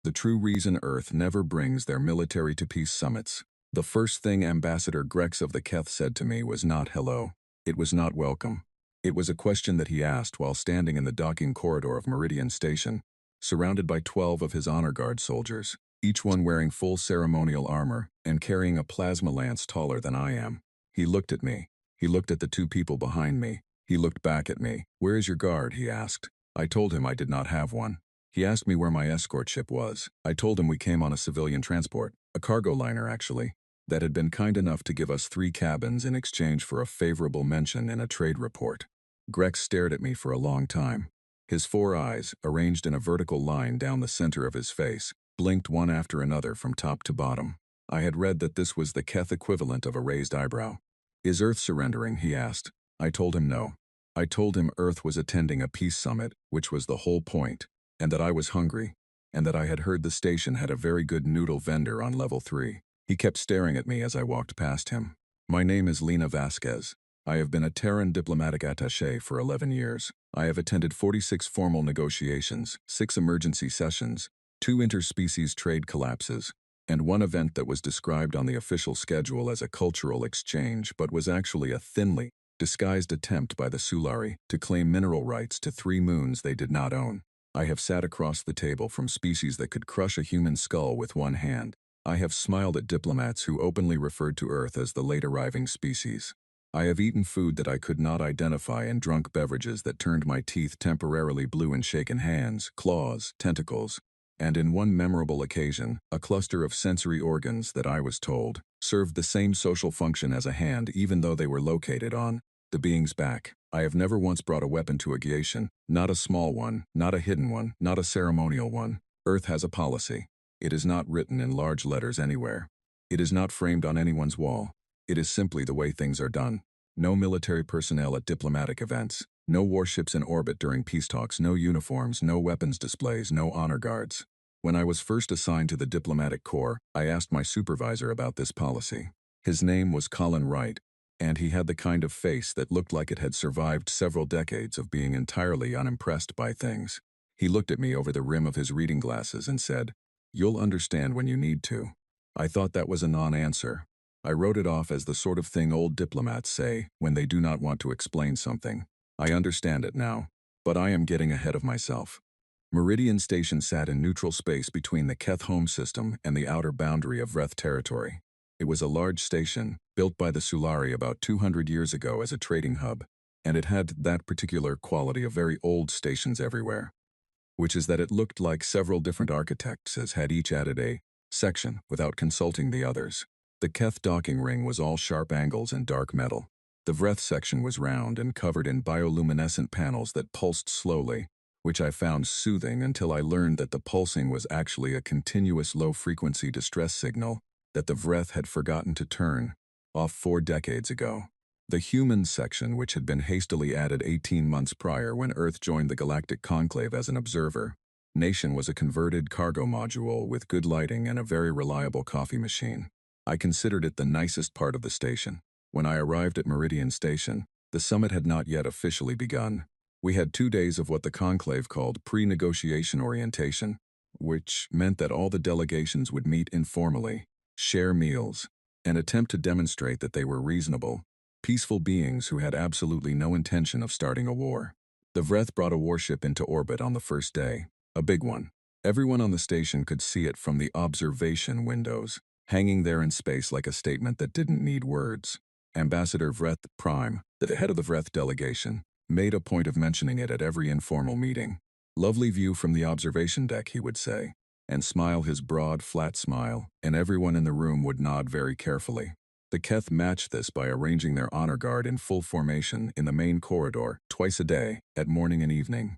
the true reason Earth never brings their military to peace summits. The first thing Ambassador Grex of the Keth said to me was not hello. It was not welcome. It was a question that he asked while standing in the docking corridor of Meridian Station, surrounded by 12 of his honor guard soldiers, each one wearing full ceremonial armor and carrying a plasma lance taller than I am. He looked at me. He looked at the two people behind me. He looked back at me. "Where is your guard?" he asked. I told him I did not have one. He asked me where my escort ship was. I told him we came on a civilian transport, a cargo liner actually, that had been kind enough to give us 3 cabins in exchange for a favorable mention in a trade report. Grex stared at me for a long time. His 4 eyes, arranged in a vertical line down the center of his face, blinked one after another from top to bottom. I had read that this was the Keth equivalent of a raised eyebrow. "Is Earth surrendering?" he asked. I told him no. I told him Earth was attending a peace summit, which was the whole point, and that I was hungry, and that I had heard the station had a very good noodle vendor on level 3. He kept staring at me as I walked past him. "My name is Lena Vasquez. I have been a Terran diplomatic attaché for 11 years. I have attended 46 formal negotiations, 6 emergency sessions, 2 interspecies trade collapses, and 1 event that was described on the official schedule as a cultural exchange but was actually a thinly disguised attempt by the Sulari to claim mineral rights to 3 moons they did not own. I have sat across the table from species that could crush a human skull with 1 hand. I have smiled at diplomats who openly referred to Earth as the late-arriving species. I have eaten food that I could not identify and drunk beverages that turned my teeth temporarily blue and shaken hands, claws, tentacles, and in one memorable occasion, a cluster of sensory organs that I was told served the same social function as a hand even though they were located on the being's back. I have never once brought a weapon to a Giation, not a small one, not a hidden one, not a ceremonial one. Earth has a policy. It is not written in large letters anywhere. It is not framed on anyone's wall. It is simply the way things are done. No military personnel at diplomatic events. No warships in orbit during peace talks. No uniforms, no weapons displays, no honor guards. When I was first assigned to the diplomatic corps, I asked my supervisor about this policy. His name was Colin Wright, and he had the kind of face that looked like it had survived several decades of being entirely unimpressed by things. He looked at me over the rim of his reading glasses and said, "You'll understand when you need to." I thought that was a non-answer. I wrote it off as the sort of thing old diplomats say when they do not want to explain something. I understand it now, but I am getting ahead of myself. Meridian Station sat in neutral space between the Keth home system and the outer boundary of Vreth territory. It was a large station, built by the Sulari about 200 years ago as a trading hub, and it had that particular quality of very old stations everywhere, which is that it looked like several different architects had each added a section without consulting the others. The Keth docking ring was all sharp angles and dark metal. The Vreth section was round and covered in bioluminescent panels that pulsed slowly, which I found soothing until I learned that the pulsing was actually a continuous low-frequency distress signal that the Vreth had forgotten to turn off 4 decades ago. The human section, which had been hastily added 18 months prior when Earth joined the Galactic Conclave as an observer, nation was a converted cargo module with good lighting and a very reliable coffee machine. I considered it the nicest part of the station. When I arrived at Meridian Station, the summit had not yet officially begun. We had 2 days of what the Conclave called pre-negotiation orientation, which meant that all the delegations would meet informally, share meals, and attempt to demonstrate that they were reasonable, peaceful beings who had absolutely no intention of starting a war. The Vreth brought a warship into orbit on the first day, a big one. Everyone on the station could see it from the observation windows, hanging there in space like a statement that didn't need words. Ambassador Vreth Prime, the head of the Vreth delegation, made a point of mentioning it at every informal meeting. "Lovely view from the observation deck," he would say, and smile his broad, flat smile, and everyone in the room would nod very carefully. The Keth matched this by arranging their honor guard in full formation in the main corridor twice a day, at morning and evening.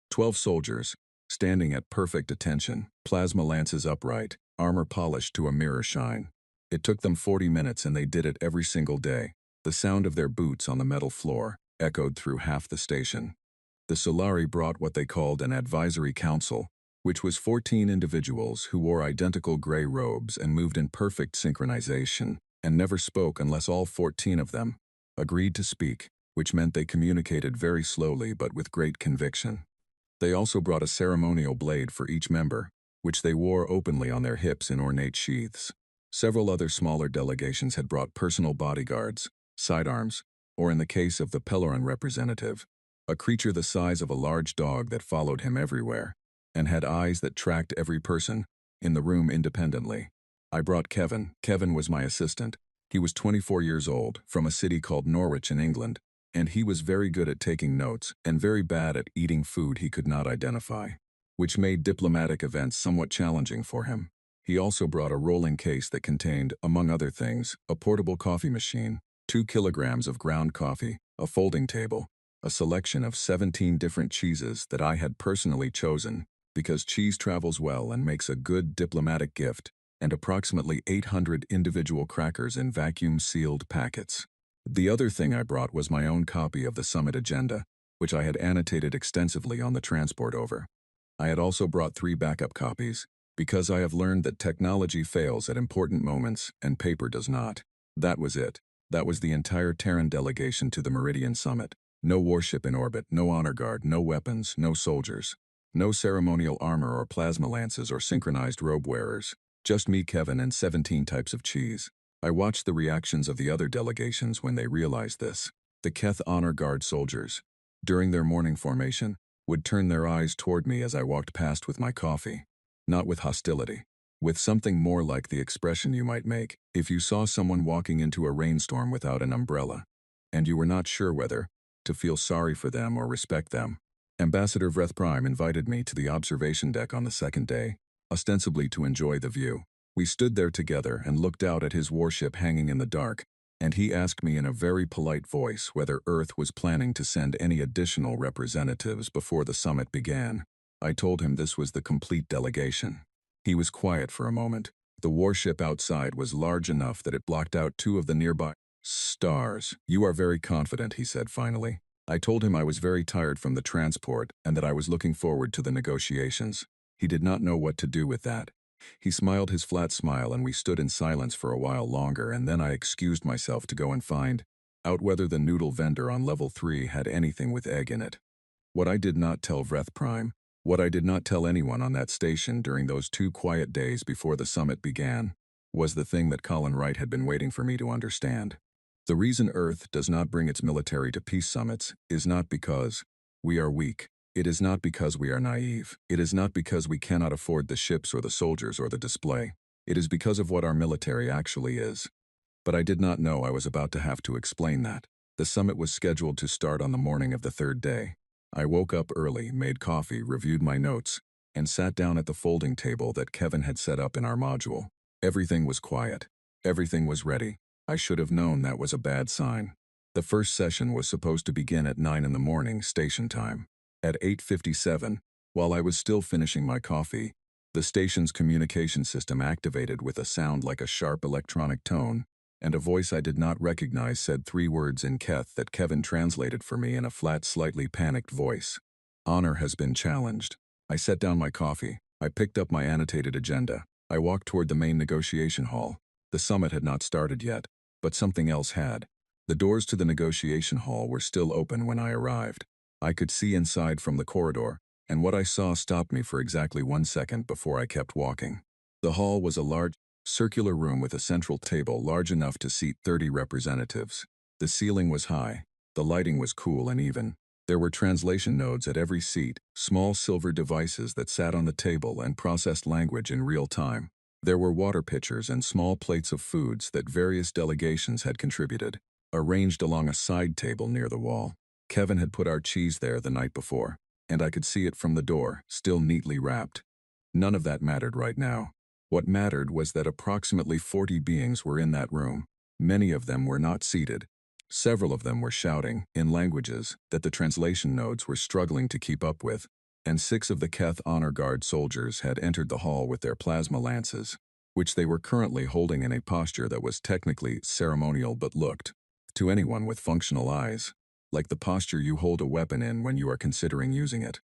12 soldiers, standing at perfect attention, plasma lances upright, armor polished to a mirror shine. It took them 40 minutes and they did it every single day. The sound of their boots on the metal floor echoed through half the station. The Solari brought what they called an advisory council, which was 14 individuals who wore identical gray robes and moved in perfect synchronization and never spoke unless all 14 of them agreed to speak, which meant they communicated very slowly but with great conviction. They also brought a ceremonial blade for each member, which they wore openly on their hips in ornate sheaths. Several other smaller delegations had brought personal bodyguards, sidearms, or in the case of the Peloran representative, a creature the size of a large dog that followed him everywhere, and had eyes that tracked every person in the room independently. I brought Kevin. Kevin was my assistant. He was 24 years old, from a city called Norwich in England, and he was very good at taking notes and very bad at eating food he could not identify, which made diplomatic events somewhat challenging for him. He also brought a rolling case that contained, among other things, a portable coffee machine, 2 kilograms of ground coffee, a folding table, a selection of 17 different cheeses that I had personally chosen because cheese travels well and makes a good diplomatic gift, and approximately 800 individual crackers in vacuum-sealed packets. The other thing I brought was my own copy of the summit agenda, which I had annotated extensively on the transport over. I had also brought 3 backup copies, because I have learned that technology fails at important moments and paper does not. That was it. That was the entire Terran delegation to the Meridian Summit. No warship in orbit, no honor guard, no weapons, no soldiers. No ceremonial armor or plasma lances or synchronized robe wearers. Just me, Kevin, and 17 types of cheese. I watched the reactions of the other delegations when they realized this. The Keth Honor Guard soldiers, during their morning formation, would turn their eyes toward me as I walked past with my coffee. Not with hostility. With something more like the expression you might make if you saw someone walking into a rainstorm without an umbrella, and you were not sure whether to feel sorry for them or respect them. Ambassador Vreth Prime invited me to the observation deck on the second day, ostensibly to enjoy the view. We stood there together and looked out at his warship hanging in the dark, and he asked me in a very polite voice whether Earth was planning to send any additional representatives before the summit began. I told him this was the complete delegation. He was quiet for a moment. The warship outside was large enough that it blocked out 2 of the nearby stars. "You are very confident," he said finally. I told him I was very tired from the transport and that I was looking forward to the negotiations. He did not know what to do with that. He smiled his flat smile and we stood in silence for a while longer, and then I excused myself to go and find out whether the noodle vendor on level 3 had anything with egg in it. What I did not tell Vreth Prime, what I did not tell anyone on that station during those 2 quiet days before the summit began, was the thing that Colin Wright had been waiting for me to understand. The reason Earth does not bring its military to peace summits is not because we are weak. It is not because we are naive. It is not because we cannot afford the ships or the soldiers or the display. It is because of what our military actually is. But I did not know I was about to have to explain that. The summit was scheduled to start on the morning of the 3rd day. I woke up early, made coffee, reviewed my notes, and sat down at the folding table that Kevin had set up in our module. Everything was quiet. Everything was ready. I should have known that was a bad sign. The first session was supposed to begin at 9 in the morning, station time. At 8:57, while I was still finishing my coffee, the station's communication system activated with a sound like a sharp electronic tone, and a voice I did not recognize said 3 words in Keth that Kevin translated for me in a flat, slightly panicked voice. "Honor has been challenged." I set down my coffee. I picked up my annotated agenda. I walked toward the main negotiation hall. The summit had not started yet, but something else had. The doors to the negotiation hall were still open when I arrived. I could see inside from the corridor, and what I saw stopped me for exactly 1 second before I kept walking. The hall was a large, circular room with a central table large enough to seat 30 representatives. The ceiling was high. The lighting was cool and even. There were translation nodes at every seat, small silver devices that sat on the table and processed language in real time. There were water pitchers and small plates of foods that various delegations had contributed, arranged along a side table near the wall. Kevin had put our cheese there the night before, and I could see it from the door, still neatly wrapped. None of that mattered right now. What mattered was that approximately 40 beings were in that room. Many of them were not seated. Several of them were shouting, in languages that the translation nodes were struggling to keep up with, and 6 of the Keth Honor Guard soldiers had entered the hall with their plasma lances, which they were currently holding in a posture that was technically ceremonial but looked, to anyone with functional eyes, like the posture you hold a weapon in when you are considering using it.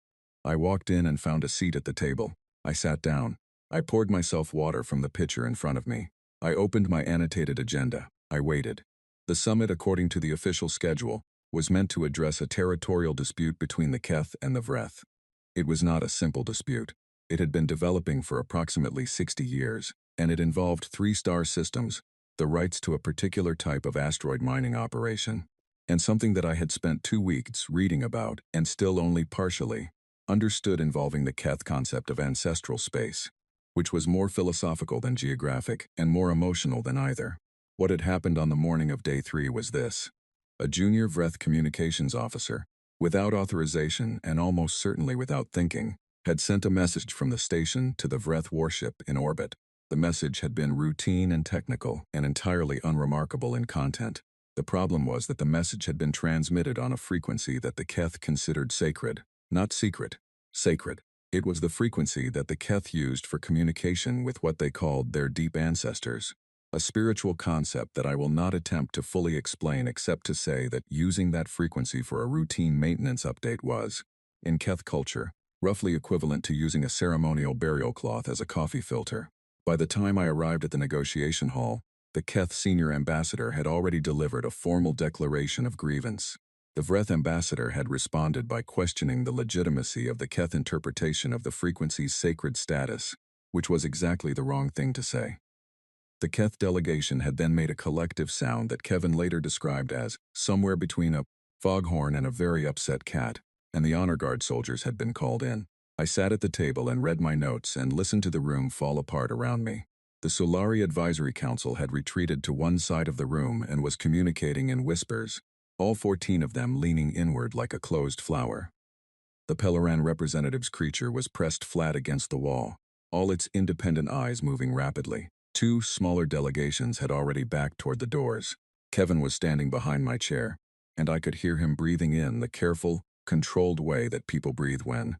I walked in and found a seat at the table. I sat down. I poured myself water from the pitcher in front of me. I opened my annotated agenda. I waited. The summit, according to the official schedule, was meant to address a territorial dispute between the Keth and the Vreth. It was not a simple dispute. It had been developing for approximately 60 years, and it involved 3-star systems, the rights to a particular type of asteroid mining operation, and something that I had spent 2 weeks reading about and still only partially understood, involving the Keth concept of ancestral space, which was more philosophical than geographic and more emotional than either. What had happened on the morning of day 3 was this. A junior Vreth communications officer, without authorization and almost certainly without thinking, had sent a message from the station to the Vreth warship in orbit. The message had been routine and technical and entirely unremarkable in content. The problem was that the message had been transmitted on a frequency that the Keth considered sacred, not secret, sacred. It was the frequency that the Keth used for communication with what they called their deep ancestors, a spiritual concept that I will not attempt to fully explain except to say that using that frequency for a routine maintenance update was, in Keth culture, roughly equivalent to using a ceremonial burial cloth as a coffee filter. By the time I arrived at the negotiation hall, the Keth senior ambassador had already delivered a formal declaration of grievance. The Vreth ambassador had responded by questioning the legitimacy of the Keth interpretation of the frequency's sacred status, which was exactly the wrong thing to say. The Keth delegation had then made a collective sound that Kevin later described as somewhere between a foghorn and a very upset cat, and the honor guard soldiers had been called in. I sat at the table and read my notes and listened to the room fall apart around me. The Solari Advisory Council had retreated to one side of the room and was communicating in whispers, all 14 of them leaning inward like a closed flower. The Pelleran representative's creature was pressed flat against the wall, all its independent eyes moving rapidly. 2 smaller delegations had already backed toward the doors. Kevin was standing behind my chair, and I could hear him breathing in the careful, controlled way that people breathe when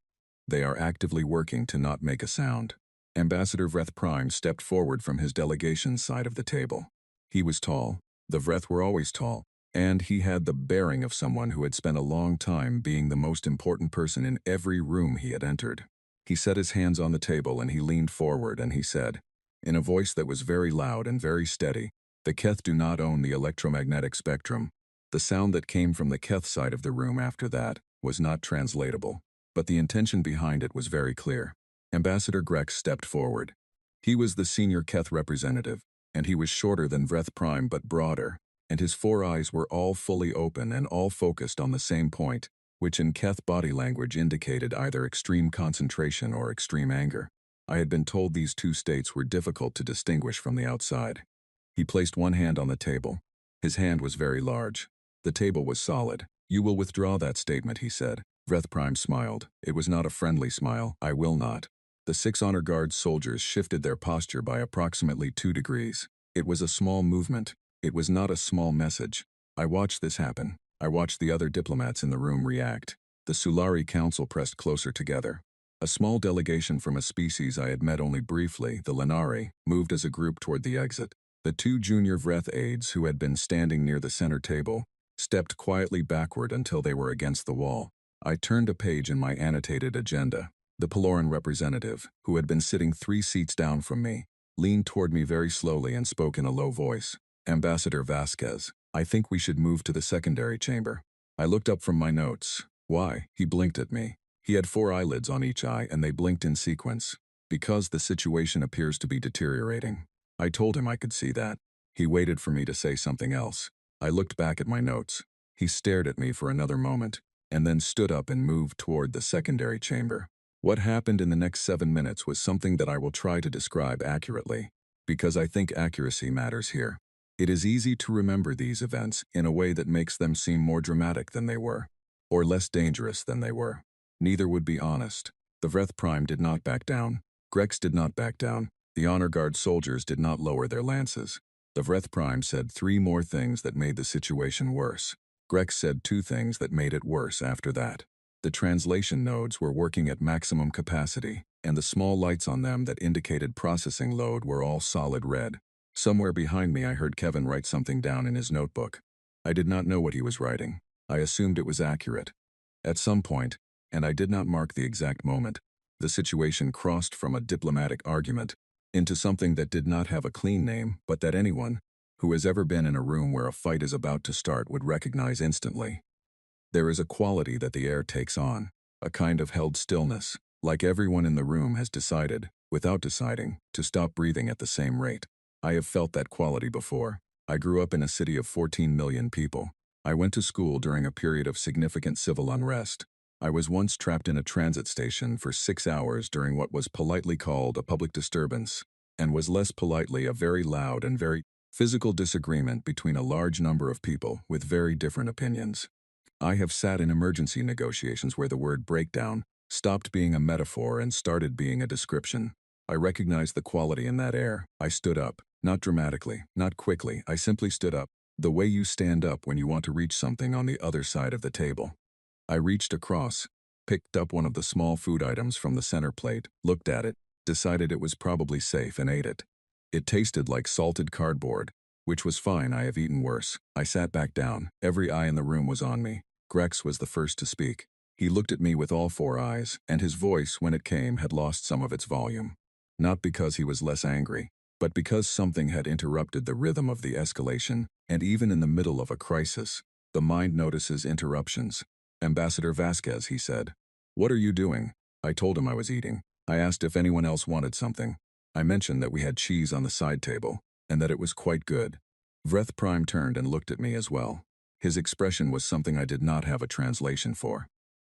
they are actively working to not make a sound. Ambassador Vreth Prime stepped forward from his delegation's side of the table. He was tall. The Vreth were always tall, and he had the bearing of someone who had spent a long time being the most important person in every room he had entered. He set his hands on the table and he leaned forward and he said, in a voice that was very loud and very steady, "The Keth do not own the electromagnetic spectrum." The sound that came from the Keth side of the room after that was not translatable, but the intention behind it was very clear. Ambassador Grex stepped forward. He was the senior Keth representative, and he was shorter than Vreth Prime but broader, and his 4 eyes were all fully open and all focused on the same point, which in Keth body language indicated either extreme concentration or extreme anger. I had been told these 2 states were difficult to distinguish from the outside. He placed one hand on the table. His hand was very large. The table was solid. "You will withdraw that statement," he said. Vreth Prime smiled. It was not a friendly smile. "I will not." The 6 honor guard soldiers shifted their posture by approximately 2 degrees. It was a small movement. It was not a small message. I watched this happen. I watched the other diplomats in the room react. The Sulari Council pressed closer together. A small delegation from a species I had met only briefly, the Lenari, moved as a group toward the exit. The 2 junior Vreth aides who had been standing near the center table stepped quietly backward until they were against the wall. I turned a page in my annotated agenda. The Peloran representative, who had been sitting 3 seats down from me, leaned toward me very slowly and spoke in a low voice. "Ambassador Vasquez, I think we should move to the secondary chamber." I looked up from my notes. "Why?" He blinked at me. He had 4 eyelids on each eye and they blinked in sequence. "Because the situation appears to be deteriorating." I told him I could see that. He waited for me to say something else. I looked back at my notes. He stared at me for another moment, and then stood up and moved toward the secondary chamber. What happened in the next 7 minutes was something that I will try to describe accurately, because I think accuracy matters here. It is easy to remember these events in a way that makes them seem more dramatic than they were, or less dangerous than they were. Neither would be honest. The Vreth Prime did not back down. Grex did not back down. The honor guard soldiers did not lower their lances. The Vreth Prime said 3 more things that made the situation worse. Grex said 2 things that made it worse after that. The translation nodes were working at maximum capacity, and the small lights on them that indicated processing load were all solid red. Somewhere behind me I heard Kevin write something down in his notebook. I did not know what he was writing. I assumed it was accurate. At some point, and I did not mark the exact moment, the situation crossed from a diplomatic argument into something that did not have a clean name, but that anyone who has ever been in a room where a fight is about to start would recognize instantly. There is a quality that the air takes on, a kind of held stillness, Like everyone in the room has decided, without deciding, to stop breathing at the same rate. I have felt that quality before. I grew up in a city of 14 million people. I went to school during a period of significant civil unrest. I was once trapped in a transit station for 6 hours during what was politely called a public disturbance, and was less politely a very loud and very physical disagreement between a large number of people with very different opinions. I have sat in emergency negotiations where the word breakdown stopped being a metaphor and started being a description. I recognized the quality in that air. I stood up, not dramatically, not quickly, I simply stood up, the way you stand up when you want to reach something on the other side of the table. I reached across, picked up one of the small food items from the center plate, looked at it, decided it was probably safe and ate it. It tasted like salted cardboard, which was fine. I have eaten worse. I sat back down. Every eye in the room was on me. Grex was the first to speak. He looked at me with all 4 eyes, and his voice, when it came, had lost some of its volume. Not because he was less angry, but because something had interrupted the rhythm of the escalation, and even in the middle of a crisis, the mind notices interruptions. "Ambassador Vasquez," he said. "What are you doing?" I told him I was eating. I asked if anyone else wanted something. I mentioned that we had cheese on the side table, and that it was quite good. Vreth Prime turned and looked at me as well. His expression was something I did not have a translation for.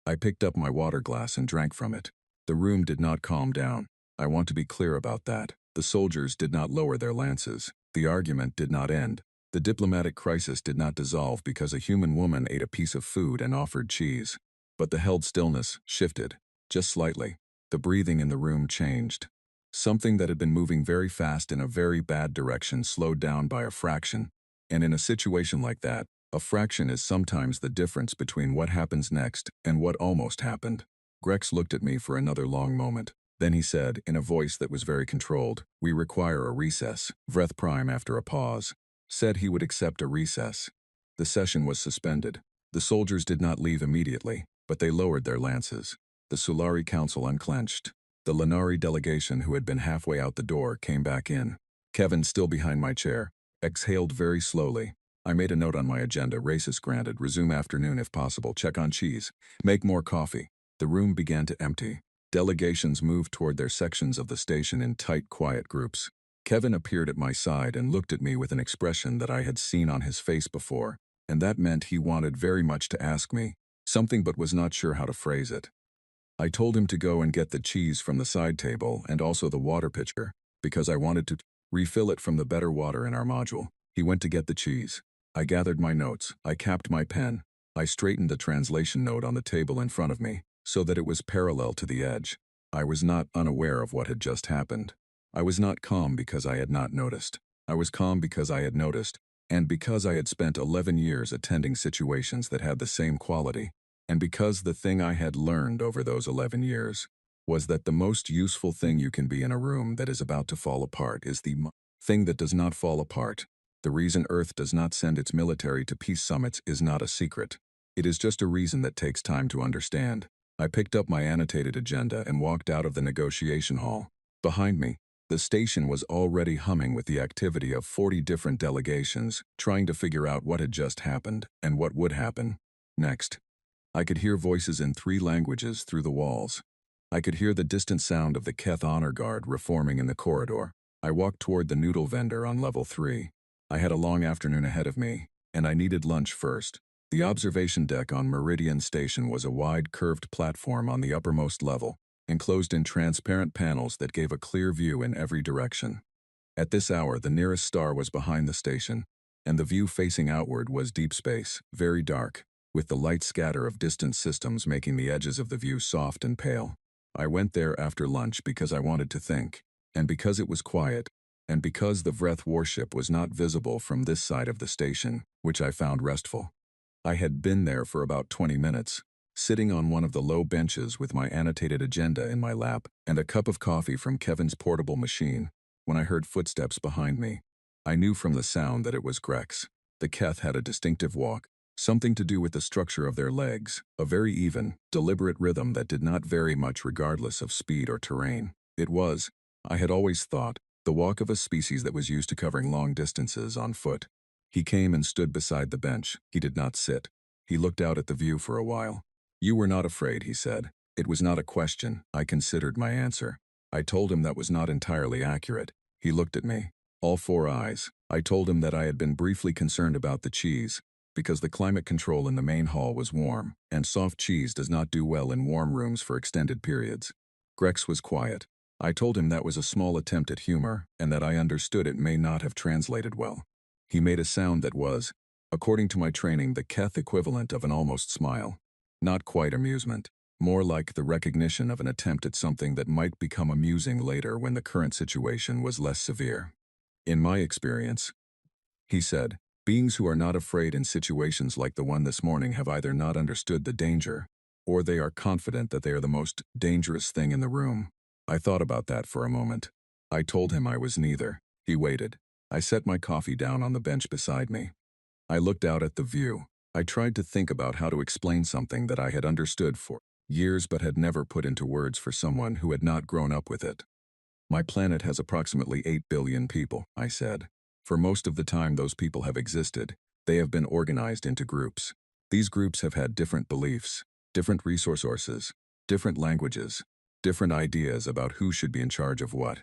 I picked up my water glass and drank from it. The room did not calm down. I want to be clear about that. The soldiers did not lower their lances. The argument did not end. The diplomatic crisis did not dissolve because a human woman ate a piece of food and offered cheese. But the held stillness shifted, just slightly. The breathing in the room changed. Something that had been moving very fast in a very bad direction slowed down by a fraction. And in a situation like that, a fraction is sometimes the difference between what happens next and what almost happened. Grex looked at me for another long moment. Then he said, in a voice that was very controlled, "We require a recess." Vreth Prime, after a pause, said he would accept a recess. The session was suspended. The soldiers did not leave immediately, but they lowered their lances. The Sulari Council unclenched. The Lanari delegation, who had been halfway out the door, came back in. Kevin, still behind my chair, exhaled very slowly. I made a note on my agenda: racist granted, resume afternoon if possible, check on cheese, make more coffee. The room began to empty. Delegations moved toward their sections of the station in tight, quiet groups. Kevin appeared at my side and looked at me with an expression that I had seen on his face before, and that meant he wanted very much to ask me something but was not sure how to phrase it. I told him to go and get the cheese from the side table and also the water pitcher, because I wanted to refill it from the better water in our module. He went to get the cheese. I gathered my notes. I capped my pen. I straightened the translation note on the table in front of me, so that it was parallel to the edge. I was not unaware of what had just happened. I was not calm because I had not noticed. I was calm because I had noticed, and because I had spent 11 years attending situations that had the same quality, and because the thing I had learned over those 11 years was that the most useful thing you can be in a room that is about to fall apart is the thing that does not fall apart. The reason Earth does not send its military to peace summits is not a secret. It is just a reason that takes time to understand. I picked up my annotated agenda and walked out of the negotiation hall. Behind me, the station was already humming with the activity of 40 different delegations, trying to figure out what had just happened and what would happen next. I could hear voices in 3 languages through the walls. I could hear the distant sound of the Keth Honor Guard reforming in the corridor. I walked toward the noodle vendor on level 3. I had a long afternoon ahead of me, and I needed lunch first. The observation deck on Meridian Station was a wide, curved platform on the uppermost level, enclosed in transparent panels that gave a clear view in every direction. At this hour, the nearest star was behind the station, and the view facing outward was deep space, very dark, with the light scatter of distant systems making the edges of the view soft and pale. I went there after lunch because I wanted to think, and because it was quiet, and because the Vreth warship was not visible from this side of the station, which I found restful. I had been there for about 20 minutes, sitting on one of the low benches with my annotated agenda in my lap and a cup of coffee from Kevin's portable machine, when I heard footsteps behind me. I knew from the sound that it was Grex. The Keth had a distinctive walk, something to do with the structure of their legs, a very even, deliberate rhythm that did not vary much regardless of speed or terrain. It was, I had always thought, the walk of a species that was used to covering long distances on foot. He came and stood beside the bench. He did not sit. He looked out at the view for a while. "You were not afraid," he said. It was not a question. I considered my answer. I told him that was not entirely accurate. He looked at me. All four eyes. I told him that I had been briefly concerned about the cheese, because the climate control in the main hall was warm, and soft cheese does not do well in warm rooms for extended periods. Grex was quiet. I told him that was a small attempt at humor, and that I understood it may not have translated well. He made a sound that was, according to my training, the Keth equivalent of an almost smile. Not quite amusement. More like the recognition of an attempt at something that might become amusing later when the current situation was less severe. In my experience, he said, beings who are not afraid in situations like the one this morning have either not understood the danger, or they are confident that they are the most dangerous thing in the room. I thought about that for a moment. I told him I was neither. He waited. I set my coffee down on the bench beside me. I looked out at the view. I tried to think about how to explain something that I had understood for years but had never put into words for someone who had not grown up with it. My planet has approximately 8 billion people, I said. For most of the time those people have existed, they have been organized into groups. These groups have had different beliefs, different resource sources, different languages, different ideas about who should be in charge of what.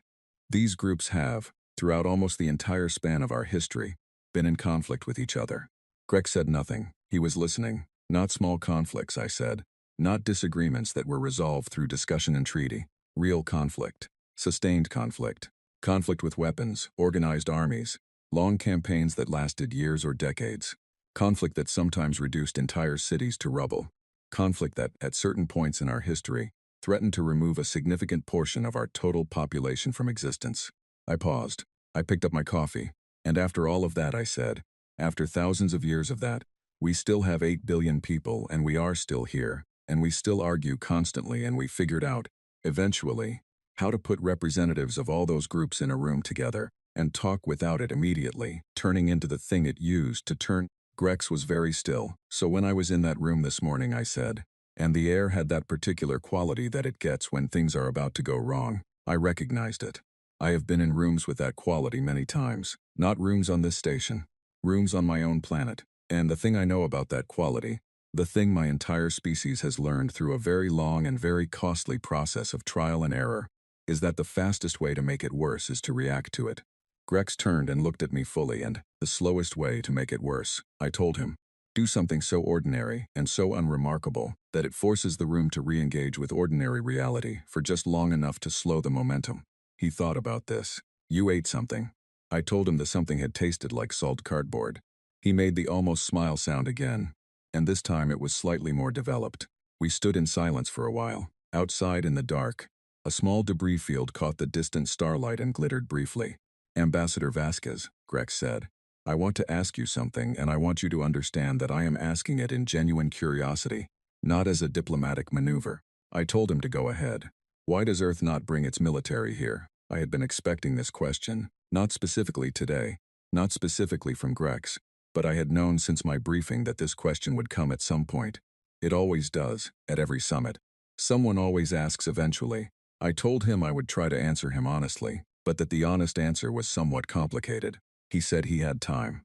These groups have, throughout almost the entire span of our history, been in conflict with each other. Greg said nothing. He was listening. Not small conflicts, I said. Not disagreements that were resolved through discussion and treaty. Real conflict. Sustained conflict. Conflict with weapons, organized armies, long campaigns that lasted years or decades. Conflict that sometimes reduced entire cities to rubble. Conflict that, at certain points in our history, threatened to remove a significant portion of our total population from existence. I paused. I picked up my coffee. And after all of that, I said, after thousands of years of that, we still have 8 billion people and we are still here, and we still argue constantly, and we figured out, eventually, how to put representatives of all those groups in a room together and talk without it immediately turning into the thing it used to turn. Grex was very still. So when I was in that room this morning, I said, and the air had that particular quality that it gets when things are about to go wrong. I recognized it. I have been in rooms with that quality many times. Not rooms on this station. Rooms on my own planet. And the thing I know about that quality, the thing my entire species has learned through a very long and very costly process of trial and error, is that the fastest way to make it worse is to react to it. Grex turned and looked at me fully, and the slowest way to make it worse, I told him. Do something so ordinary and so unremarkable that it forces the room to re-engage with ordinary reality for just long enough to slow the momentum. He thought about this. You ate something. I told him the something had tasted like salt cardboard. He made the almost smile sound again, and this time it was slightly more developed. We stood in silence for a while. Outside in the dark, a small debris field caught the distant starlight and glittered briefly. Ambassador Vasquez, Grex said, I want to ask you something, and I want you to understand that I am asking it in genuine curiosity, not as a diplomatic maneuver. I told him to go ahead. Why does Earth not bring its military here? I had been expecting this question, not specifically today, not specifically from Grex, but I had known since my briefing that this question would come at some point. It always does, at every summit. Someone always asks eventually. I told him I would try to answer him honestly, but that the honest answer was somewhat complicated. He said he had time.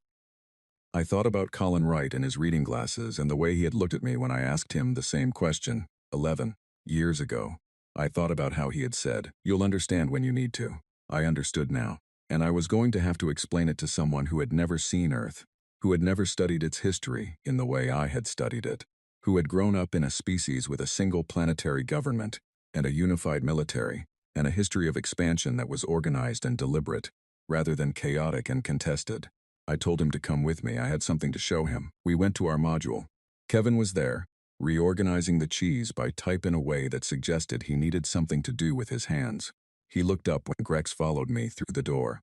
I thought about Colin Wright and his reading glasses and the way he had looked at me when I asked him the same question, 11 years ago. I thought about how he had said, you'll understand when you need to. I understood now, and I was going to have to explain it to someone who had never seen Earth, who had never studied its history in the way I had studied it, who had grown up in a species with a single planetary government and a unified military, and a history of expansion that was organized and deliberate, rather than chaotic and contested. I told him to come with me. I had something to show him. We went to our module. Kevin was there, reorganizing the cheese by type in a way that suggested he needed something to do with his hands. He looked up when Grex followed me through the door,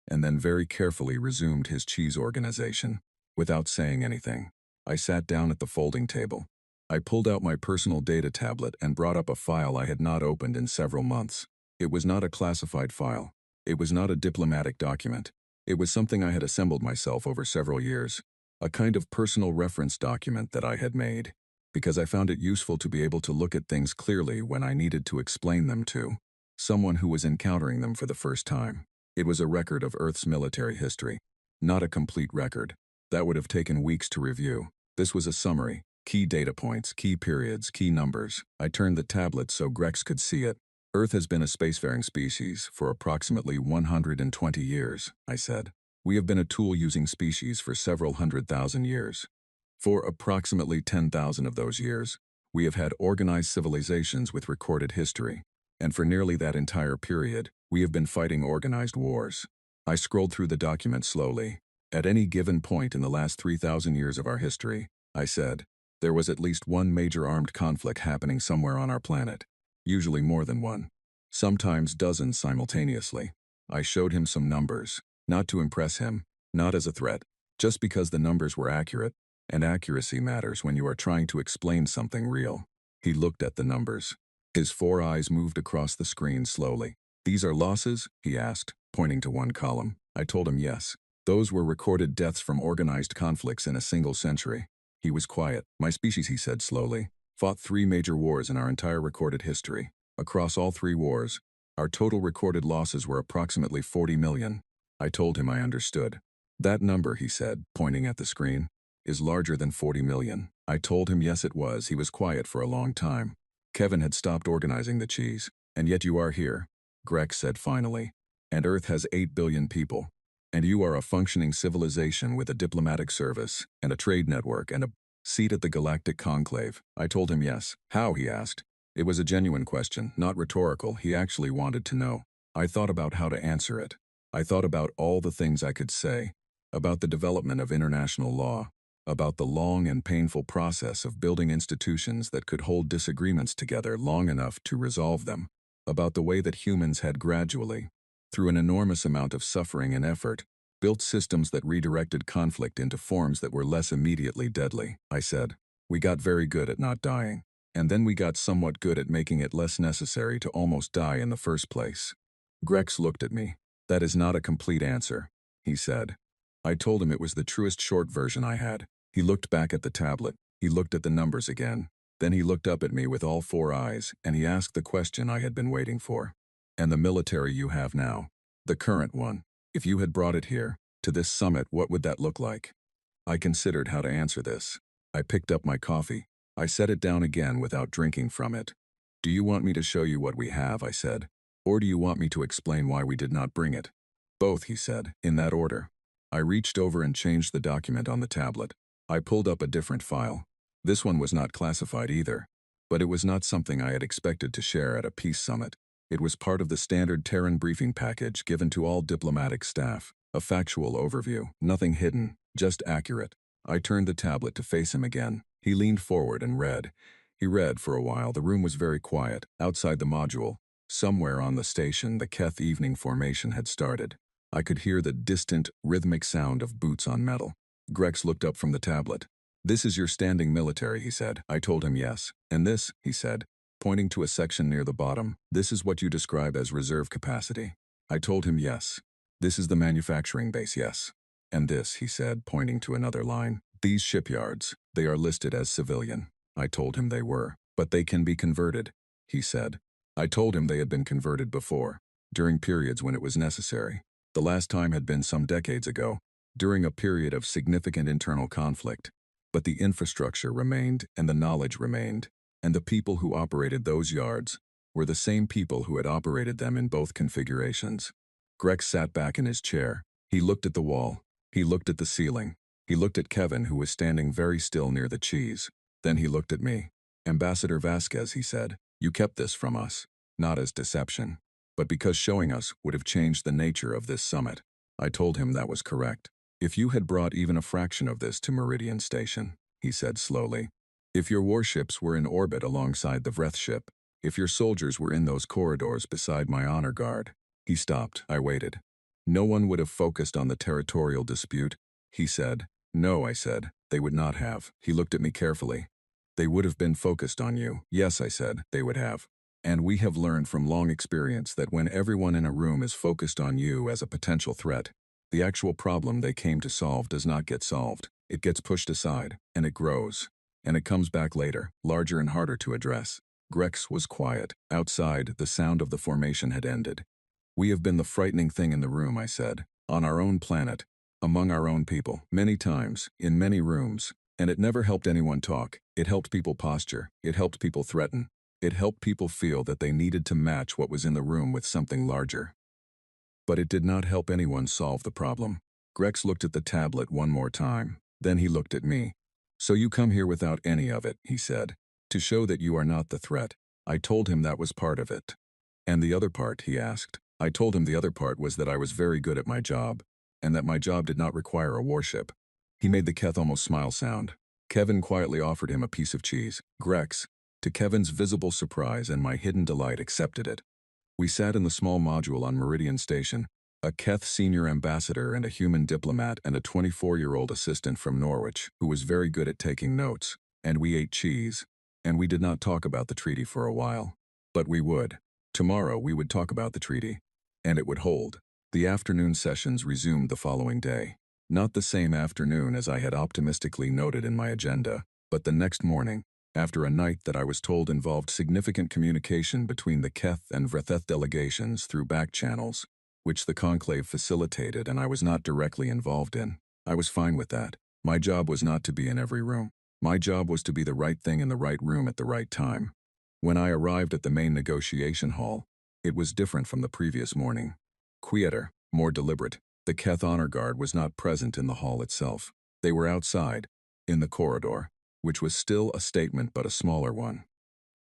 and then very carefully resumed his cheese organization, without saying anything. I sat down at the folding table. I pulled out my personal data tablet and brought up a file I had not opened in several months. It was not a classified file. It was not a diplomatic document. It was something I had assembled myself over several years, a kind of personal reference document that I had made, because I found it useful to be able to look at things clearly when I needed to explain them to someone who was encountering them for the first time. It was a record of Earth's military history, not a complete record. That would have taken weeks to review. This was a summary, Key data points, key periods, key numbers. I turned the tablet so Grex could see it. Earth has been a spacefaring species for approximately 120 years, I said. We have been a tool-using species for several 100,000 years. For approximately 10,000 of those years, we have had organized civilizations with recorded history. And for nearly that entire period, we have been fighting organized wars. I scrolled through the document slowly. At any given point in the last 3,000 years of our history, I said, there was at least one major armed conflict happening somewhere on our planet. Usually more than one. Sometimes dozens simultaneously. I showed him some numbers, not to impress him, not as a threat, just because the numbers were accurate, and accuracy matters when you are trying to explain something real. He looked at the numbers. His 4 eyes moved across the screen slowly. These are losses? He asked, pointing to one column. I told him yes. Those were recorded deaths from organized conflicts in a single century. He was quiet. My species, he said slowly, fought 3 major wars in our entire recorded history. Across all 3 wars, our total recorded losses were approximately 40 million. I told him I understood. That number, he said, pointing at the screen, is larger than 40 million. I told him yes it was. He was quiet for a long time. Kevin had stopped organizing the cheese. And yet you are here, Grex said finally. And Earth has 8 billion people. And you are a functioning civilization with a diplomatic service, and a trade network, and a seat at the Galactic Conclave. I told him yes. How, he asked. It was a genuine question, not rhetorical. He actually wanted to know. I thought about how to answer it. I thought about all the things I could say. About the development of international law. About the long and painful process of building institutions that could hold disagreements together long enough to resolve them. About the way that humans had gradually, through an enormous amount of suffering and effort, built systems that redirected conflict into forms that were less immediately deadly. I said, we got very good at not dying. And then we got somewhat good at making it less necessary to almost die in the first place. Grex looked at me. That is not a complete answer, he said. I told him it was the truest short version I had. He looked back at the tablet. He looked at the numbers again. Then he looked up at me with all 4 eyes, and he asked the question I had been waiting for. And the military you have now, the current one, if you had brought it here, to this summit, what would that look like? I considered how to answer this. I picked up my coffee. I set it down again without drinking from it. Do you want me to show you what we have, I said. Or do you want me to explain why we did not bring it? Both, he said, in that order. I reached over and changed the document on the tablet. I pulled up a different file. This one was not classified either. But it was not something I had expected to share at a peace summit. It was part of the standard Terran briefing package given to all diplomatic staff. A factual overview, nothing hidden, just accurate. I turned the tablet to face him again. He leaned forward and read. He read for a while. The room was very quiet. Outside the module, somewhere on the station, the Keth evening formation had started. I could hear the distant, rhythmic sound of boots on metal. Grex looked up from the tablet. This is your standing military, he said. I told him yes. And this, he said, pointing to a section near the bottom, this is what you describe as reserve capacity. I told him yes. This is the manufacturing base, yes. And this, he said, pointing to another line, these shipyards, they are listed as civilian. I told him they were. But they can be converted, he said. I told him they had been converted before, during periods when it was necessary. The last time had been some decades ago, during a period of significant internal conflict. But the infrastructure remained, and the knowledge remained, and the people who operated those yards were the same people who had operated them in both configurations. Grex sat back in his chair. He looked at the wall. He looked at the ceiling. He looked at Kevin, who was standing very still near the cheese. Then he looked at me. Ambassador Vasquez, he said, you kept this from us, not as deception, but because showing us would have changed the nature of this summit. I told him that was correct. If you had brought even a fraction of this to Meridian Station, he said slowly, if your warships were in orbit alongside the Vreth ship, if your soldiers were in those corridors beside my honor guard. He stopped. I waited. No one would have focused on the territorial dispute, he said. No, I said, they would not have. He looked at me carefully. They would have been focused on you. Yes, I said, they would have. And we have learned from long experience that when everyone in a room is focused on you as a potential threat, the actual problem they came to solve does not get solved. It gets pushed aside, and it grows. And it comes back later, larger and harder to address. Grex was quiet. Outside, the sound of the formation had ended. We have been the frightening thing in the room, I said. On our own planet, among our own people, many times, in many rooms. And it never helped anyone talk. It helped people posture. It helped people threaten. It helped people feel that they needed to match what was in the room with something larger. But it did not help anyone solve the problem. Grex looked at the tablet one more time. Then he looked at me. "So you come here without any of it," he said. "To show that you are not the threat." I told him that was part of it. "And the other part?" he asked. I told him the other part was that I was very good at my job, and that my job did not require a warship. He made the Keth almost smile sound. Kevin quietly offered him a piece of cheese. Grex, to Kevin's visible surprise and my hidden delight, accepted it. We sat in the small module on Meridian Station, a Keth senior ambassador and a human diplomat and a 24-year-old assistant from Norwich who was very good at taking notes, and we ate cheese, and we did not talk about the treaty for a while. But we would. Tomorrow we would talk about the treaty, and it would hold. The afternoon sessions resumed the following day. Not the same afternoon as I had optimistically noted in my agenda, but the next morning, after a night that I was told involved significant communication between the Keth and Vretheth delegations through back channels, which the conclave facilitated and I was not directly involved in. I was fine with that. My job was not to be in every room. My job was to be the right thing in the right room at the right time. When I arrived at the main negotiation hall, it was different from the previous morning. Quieter, more deliberate. The Keth Honor Guard was not present in the hall itself. They were outside, in the corridor, which was still a statement but a smaller one.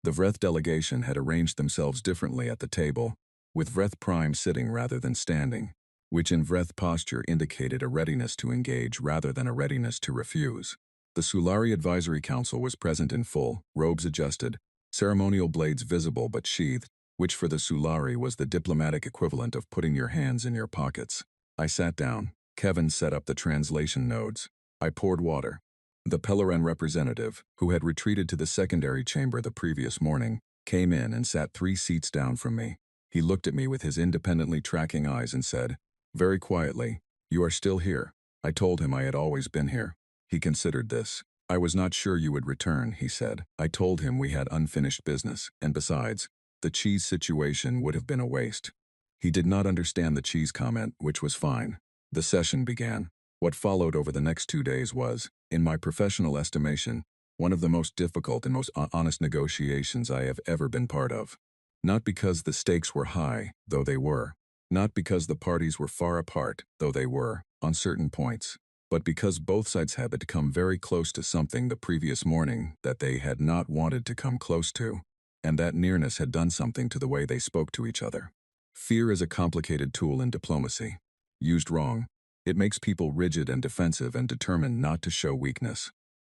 The Vreth delegation had arranged themselves differently at the table, with Vreth Prime sitting rather than standing, which in Vreth posture indicated a readiness to engage rather than a readiness to refuse. The Sulari Advisory Council was present in full, robes adjusted, ceremonial blades visible but sheathed, which for the Sulari was the diplomatic equivalent of putting your hands in your pockets. I sat down. Kevin set up the translation nodes. I poured water. The Pellerin representative, who had retreated to the secondary chamber the previous morning, came in and sat 3 seats down from me. He looked at me with his independently tracking eyes and said, very quietly, "You are still here." I told him I had always been here. He considered this. "I was not sure you would return," he said. I told him we had unfinished business, and besides, the cheese situation would have been a waste. He did not understand the cheese comment, which was fine. The session began. What followed over the next 2 days was, in my professional estimation, one of the most difficult and most honest negotiations I have ever been part of. Not because the stakes were high, though they were. Not because the parties were far apart, though they were, on certain points. But because both sides had to come very close to something the previous morning that they had not wanted to come close to, and that nearness had done something to the way they spoke to each other. Fear is a complicated tool in diplomacy. Used wrong, it makes people rigid and defensive and determined not to show weakness.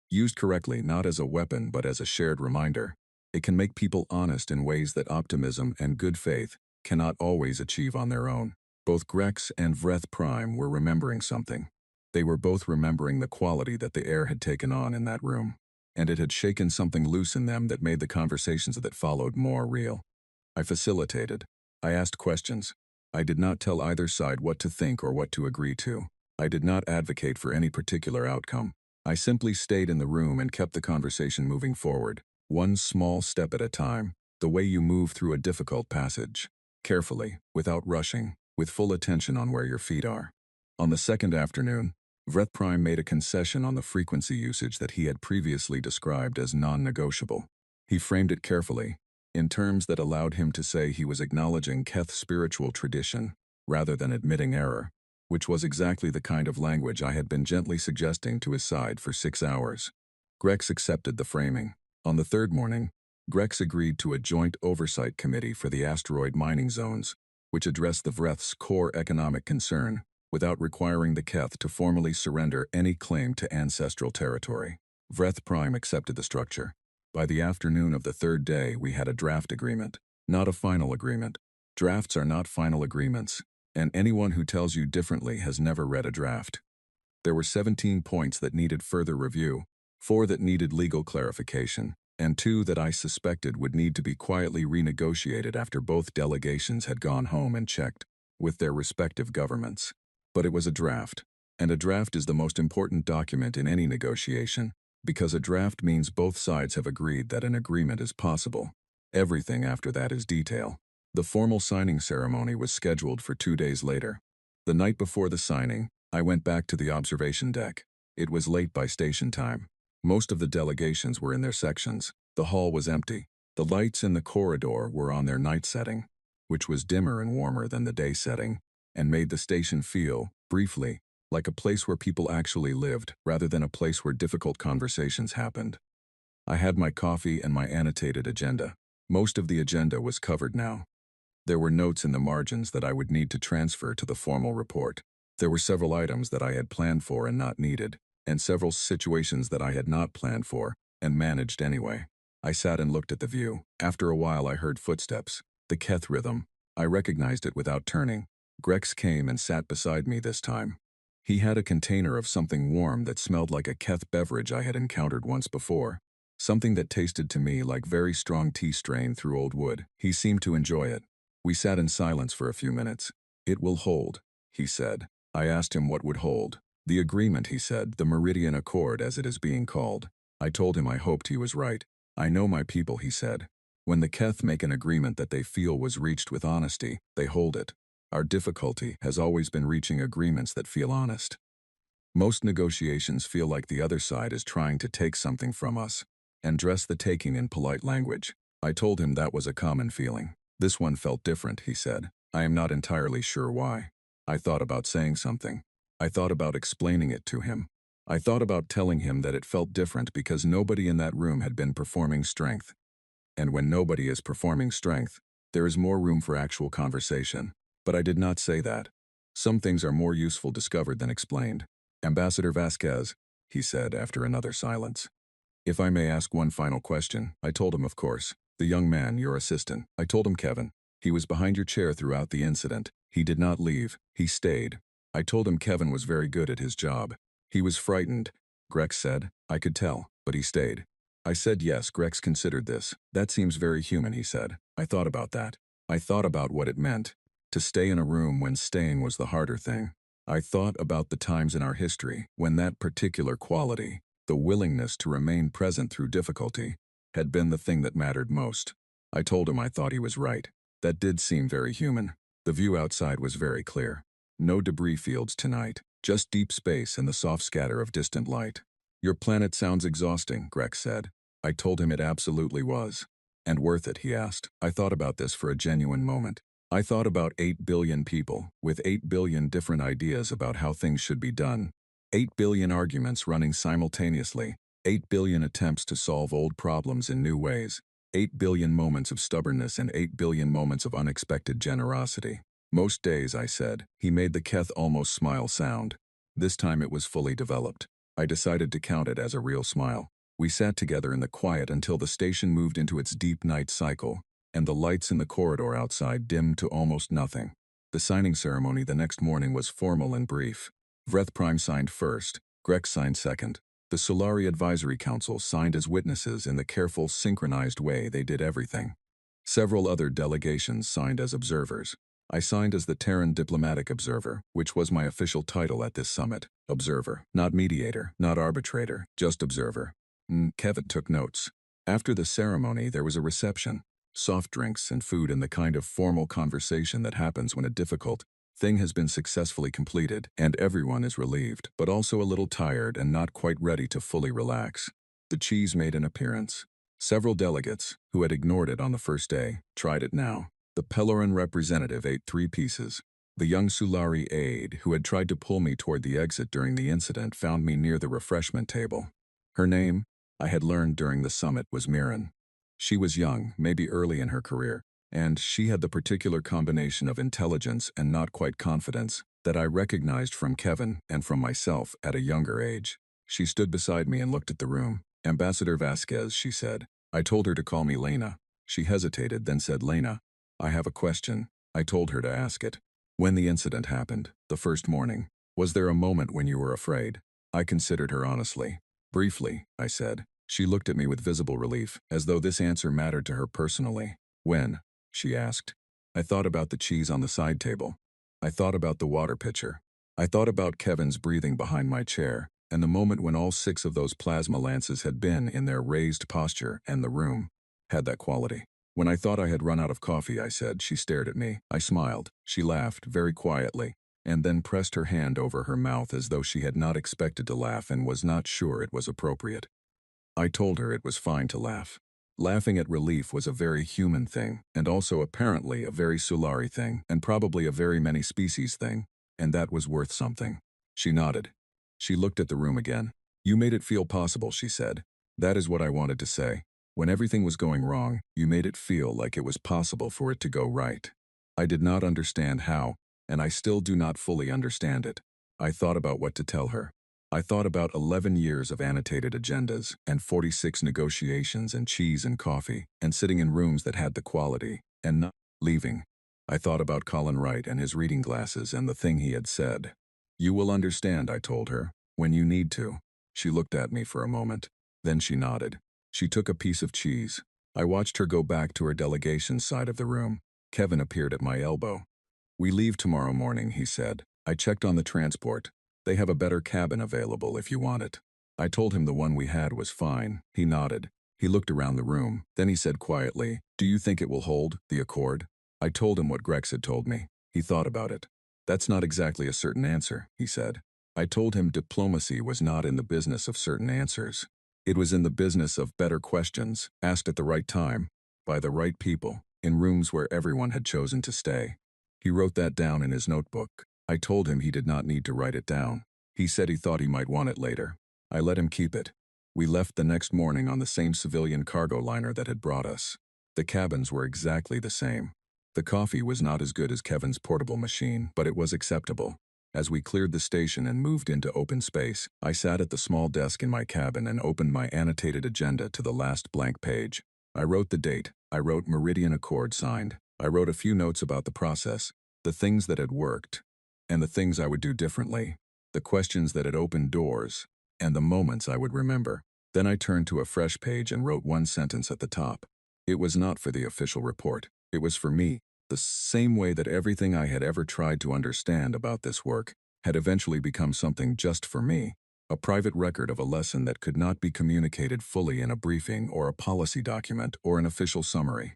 Used correctly, not as a weapon but as a shared reminder, it can make people honest in ways that optimism and good faith cannot always achieve on their own. Both Grex and Vreth Prime were remembering something. They were both remembering the quality that the air had taken on in that room, and it had shaken something loose in them that made the conversations that followed more real. I facilitated. I asked questions. I did not tell either side what to think or what to agree to. I did not advocate for any particular outcome. I simply stayed in the room and kept the conversation moving forward, one small step at a time, the way you move through a difficult passage. Carefully, without rushing, with full attention on where your feet are. On the second afternoon, Vreth Prime made a concession on the frequency usage that he had previously described as non-negotiable. He framed it carefully, in terms that allowed him to say he was acknowledging Keth's spiritual tradition, rather than admitting error, which was exactly the kind of language I had been gently suggesting to his side for 6 hours. Grex accepted the framing. On the third morning, Grex agreed to a joint oversight committee for the asteroid mining zones, which addressed the Vreth's core economic concern, without requiring the Keth to formally surrender any claim to ancestral territory. Vreth Prime accepted the structure. By the afternoon of the third day, we had a draft agreement, not a final agreement. Drafts are not final agreements, and anyone who tells you differently has never read a draft. There were 17 points that needed further review, 4 that needed legal clarification, and 2 that I suspected would need to be quietly renegotiated after both delegations had gone home and checked with their respective governments. But it was a draft, and a draft is the most important document in any negotiation, because a draft means both sides have agreed that an agreement is possible. Everything after that is detail. The formal signing ceremony was scheduled for 2 days later. The night before the signing, I went back to the observation deck. It was late by station time. Most of the delegations were in their sections. The hall was empty. The lights in the corridor were on their night setting, which was dimmer and warmer than the day setting, and made the station feel, briefly, like a place where people actually lived, rather than a place where difficult conversations happened. I had my coffee and my annotated agenda. Most of the agenda was covered now. There were notes in the margins that I would need to transfer to the formal report. There were several items that I had planned for and not needed, and several situations that I had not planned for and managed anyway. I sat and looked at the view. After a while I heard footsteps. The Keth rhythm. I recognized it without turning. Grex came and sat beside me this time. He had a container of something warm that smelled like a Keth beverage I had encountered once before. Something that tasted to me like very strong tea strained through old wood. He seemed to enjoy it. We sat in silence for a few minutes. "It will hold," he said. I asked him what would hold. "The agreement," he said, "the Meridian Accord as it is being called." I told him I hoped he was right. "I know my people," he said. "When the Keth make an agreement that they feel was reached with honesty, they hold it. Our difficulty has always been reaching agreements that feel honest. Most negotiations feel like the other side is trying to take something from us, and dress the taking in polite language." I told him that was a common feeling. "This one felt different," he said. "I am not entirely sure why." I thought about saying something. I thought about explaining it to him. I thought about telling him that it felt different because nobody in that room had been performing strength. And when nobody is performing strength, there is more room for actual conversation. But I did not say that. Some things are more useful discovered than explained. "Ambassador Vasquez," he said after another silence. "If I may ask one final question," I told him, of course. "The young man, your assistant," I told him, Kevin. "He was behind your chair throughout the incident. He did not leave. He stayed." I told him Kevin was very good at his job. "He was frightened," Grex said. "I could tell, but he stayed." I said yes, Grex considered this. "That seems very human," he said. I thought about that. I thought about what it meant to stay in a room when staying was the harder thing. I thought about the times in our history when that particular quality, the willingness to remain present through difficulty, had been the thing that mattered most. I told him I thought he was right. That did seem very human. The view outside was very clear. No debris fields tonight, just deep space and the soft scatter of distant light. "Your planet sounds exhausting," Grex said. I told him it absolutely was. "And worth it?" he asked. I thought about this for a genuine moment. I thought about 8 billion people, with 8 billion different ideas about how things should be done. 8 billion arguments running simultaneously. 8 billion attempts to solve old problems in new ways. 8 billion moments of stubbornness and 8 billion moments of unexpected generosity. "Most days," I said. He made the Keth almost smile sound. This time it was fully developed. I decided to count it as a real smile. We sat together in the quiet until the station moved into its deep night cycle, and the lights in the corridor outside dimmed to almost nothing. The signing ceremony the next morning was formal and brief. Vreth Prime signed first, Grex signed second. The Solari Advisory Council signed as witnesses in the careful, synchronized way they did everything. Several other delegations signed as observers. I signed as the Terran Diplomatic Observer, which was my official title at this summit. Observer, not mediator, not arbitrator, just observer. Kevin took notes. After the ceremony, there was a reception. Soft drinks and food and the kind of formal conversation that happens when a difficult thing has been successfully completed, and everyone is relieved, but also a little tired and not quite ready to fully relax. The cheese made an appearance. Several delegates, who had ignored it on the first day, tried it now. The Peloran representative ate 3 pieces. The young Sulari aide, who had tried to pull me toward the exit during the incident, found me near the refreshment table. Her name, I had learned during the summit, was Mirren. She was young, maybe early in her career, and she had the particular combination of intelligence and not quite confidence that I recognized from Kevin and from myself at a younger age. She stood beside me and looked at the room. "Ambassador Vasquez," she said. I told her to call me Lena. She hesitated, then said, "Lena, I have a question." I told her to ask it. "When the incident happened, the first morning, was there a moment when you were afraid?" I considered her honestly. "Briefly," I said. She looked at me with visible relief, as though this answer mattered to her personally. "When?" she asked. I thought about the cheese on the side table. I thought about the water pitcher. I thought about Kevin's breathing behind my chair, and the moment when all 6 of those plasma lances had been in their raised posture, and the room had that quality. When I thought I had run out of coffee, I said. She stared at me. I smiled. She laughed, very quietly, and then pressed her hand over her mouth as though she had not expected to laugh and was not sure it was appropriate. I told her it was fine to laugh. Laughing at relief was a very human thing, and also apparently a very Sulari thing, and probably a very many species thing, and that was worth something. She nodded. She looked at the room again. You made it feel possible, she said. That is what I wanted to say. When everything was going wrong, you made it feel like it was possible for it to go right. I did not understand how, and I still do not fully understand it. I thought about what to tell her. I thought about 11 years of annotated agendas and 46 negotiations and cheese and coffee and sitting in rooms that had the quality and not leaving. I thought about Colin Wright and his reading glasses and the thing he had said. You will understand, I told her, when you need to. She looked at me for a moment. Then she nodded. She took a piece of cheese. I watched her go back to her delegation side of the room. Kevin appeared at my elbow. We leave tomorrow morning, he said. I checked on the transport. They have a better cabin available if you want it. I told him the one we had was fine. He nodded. He looked around the room. Then he said quietly, do you think it will hold, the Accord? I told him what Grex had told me. He thought about it. That's not exactly a certain answer, he said. I told him diplomacy was not in the business of certain answers. It was in the business of better questions, asked at the right time, by the right people, in rooms where everyone had chosen to stay. He wrote that down in his notebook. I told him he did not need to write it down. He said he thought he might want it later. I let him keep it. We left the next morning on the same civilian cargo liner that had brought us. The cabins were exactly the same. The coffee was not as good as Kevin's portable machine, but it was acceptable. As we cleared the station and moved into open space, I sat at the small desk in my cabin and opened my annotated agenda to the last blank page. I wrote the date. I wrote Meridian Accord signed. I wrote a few notes about the process, the things that had worked, and the things I would do differently, the questions that had opened doors, and the moments I would remember. Then I turned to a fresh page and wrote one sentence at the top. It was not for the official report. It was for me, the same way that everything I had ever tried to understand about this work had eventually become something just for me, a private record of a lesson that could not be communicated fully in a briefing or a policy document or an official summary.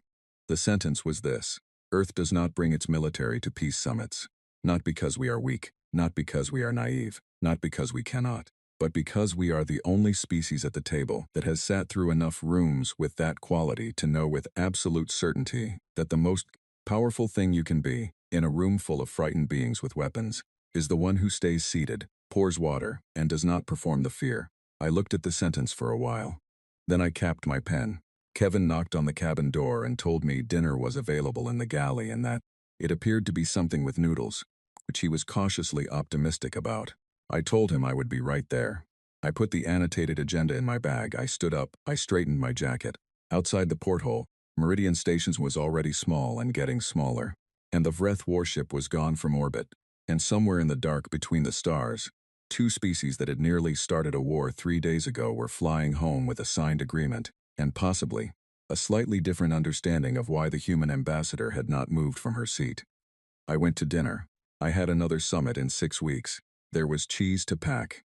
The sentence was this: Earth does not bring its military to peace summits. Not because we are weak, not because we are naive, not because we cannot, but because we are the only species at the table that has sat through enough rooms with that quality to know with absolute certainty that the most powerful thing you can be, in a room full of frightened beings with weapons, is the one who stays seated, pours water, and does not perform the fear. I looked at the sentence for a while. Then I capped my pen. Kevin knocked on the cabin door and told me dinner was available in the galley and that it appeared to be something with noodles, which he was cautiously optimistic about. I told him I would be right there. I put the annotated agenda in my bag. I stood up. I straightened my jacket. Outside the porthole, Meridian Stations was already small and getting smaller, and the Vreth warship was gone from orbit, and somewhere in the dark between the stars, two species that had nearly started a war 3 days ago were flying home with a signed agreement, and possibly a slightly different understanding of why the human ambassador had not moved from her seat. I went to dinner. I had another summit in 6 weeks. There was cheese to pack.